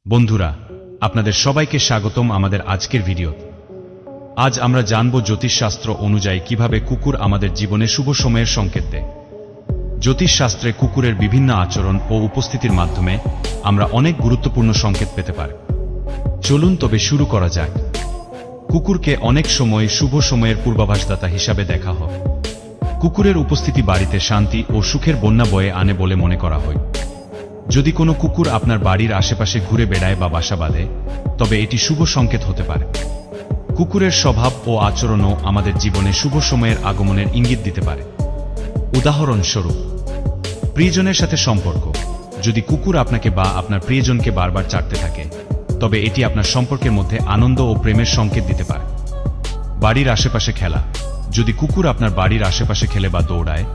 বন্ধুরা, আপনাদের সবাইকে স্বাগতম আমাদের আজকের ভিডিও। আজ আমরা জানব জ্যোতিষশাস্ত্র অনুযায়ী কিভাবে কুকুর আমাদের জীবনে শুভ সময়ের সংকেত দেয়। জ্যোতিষশাস্ত্রে কুকুরের বিভিন্ন আচরণ ও উপস্থিতির মাধ্যমে আমরা অনেক গুরুত্বপূর্ণ সংকেত পেতে পারি। চলুন তবে শুরু করা যাক। কুকুরকে অনেক সময় শুভ সময়ের পূর্বাভাসদাতা হিসাবে দেখা হয়। কুকুরের উপস্থিতি বাড়িতে শান্তি ও সুখের বন্যা বয়ে আনে বলে মনে করা হয়। যদি কোনো কুকুর আপনার বাড়ির আশেপাশে ঘুরে বেড়ায় বা বাসা বাঁধে, তবে এটি শুভ সংকেত হতে পারে। কুকুরের স্বভাব ও আচরণও আমাদের জীবনে শুভ সময়ের আগমনের ইঙ্গিত দিতে পারে। উদাহরণস্বরূপ, প্রিয়জনের সাথে সম্পর্ক। যদি কুকুর আপনাকে বা আপনার প্রিয়জনকে বারবার চাটতে থাকে, তবে এটি আপনার সম্পর্কের মধ্যে আনন্দ ও প্রেমের সংকেত দিতে পারে। বাড়ির আশেপাশে খেলা। যদি কুকুর আপনার বাড়ির আশেপাশে খেলে বা দৌড়ায়,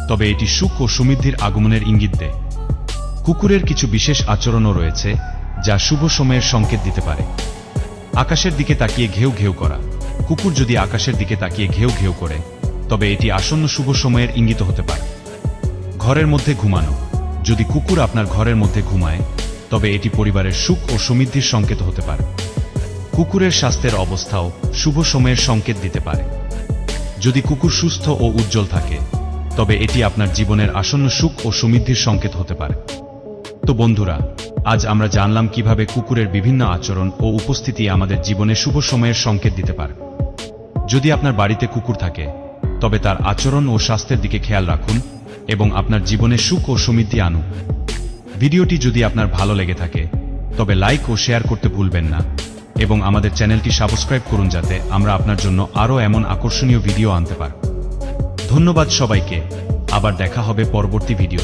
তবে এটি সুখ ও সমৃদ্ধির আগমনের ইঙ্গিত দেয়। কুকুরের কিছু বিশেষ আচরণও রয়েছে যা শুভ সময়ের সংকেত দিতে পারে। আকাশের দিকে তাকিয়ে ঘেউ ঘেউ করা। কুকুর যদি আকাশের দিকে তাকিয়ে ঘেউ ঘেউ করে, তবে এটি আসন্ন শুভ সময়ের ইঙ্গিত হতে পারে। ঘরের মধ্যে ঘুমানো। যদি কুকুর আপনার ঘরের মধ্যে ঘুমায়, তবে এটি পরিবারের সুখ ও সমৃদ্ধির সংকেত হতে পারে। কুকুরের স্বাস্থ্যের অবস্থাও শুভ সময়ের সংকেত দিতে পারে। যদি কুকুর সুস্থ ও উজ্জ্বল থাকে, তবে এটি আপনার জীবনের আসন্ন সুখ ও সমৃদ্ধির সংকেত হতে পারে। তো বন্ধুরা, আজ আমরা জানলাম কিভাবে কুকুরের বিভিন্ন আচরণ ও উপস্থিতি আমাদের জীবনে শুভ সময়ের সংকেত দিতে পারে। যদি আপনার বাড়িতে কুকুর থাকে, তবে তার আচরণ ও স্বাস্থ্যের দিকে খেয়াল রাখুন এবং আপনার জীবনে সুখ ও সমৃদ্ধি আনুন। ভিডিওটি যদি আপনার ভালো লেগে থাকে, তবে লাইক ও শেয়ার করতে ভুলবেন না এবং আমাদের চ্যানেলটি সাবস্ক্রাইব করুন, যাতে আমরা আপনার জন্য আরও এমন আকর্ষণীয় ভিডিও আনতে পারি। ধন্যবাদ সবাইকে। আবার দেখা হবে পরবর্তী ভিডিও।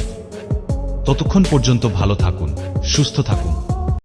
ততক্ষণ পর্যন্ত ভালো থাকুন, সুস্থ থাকুন।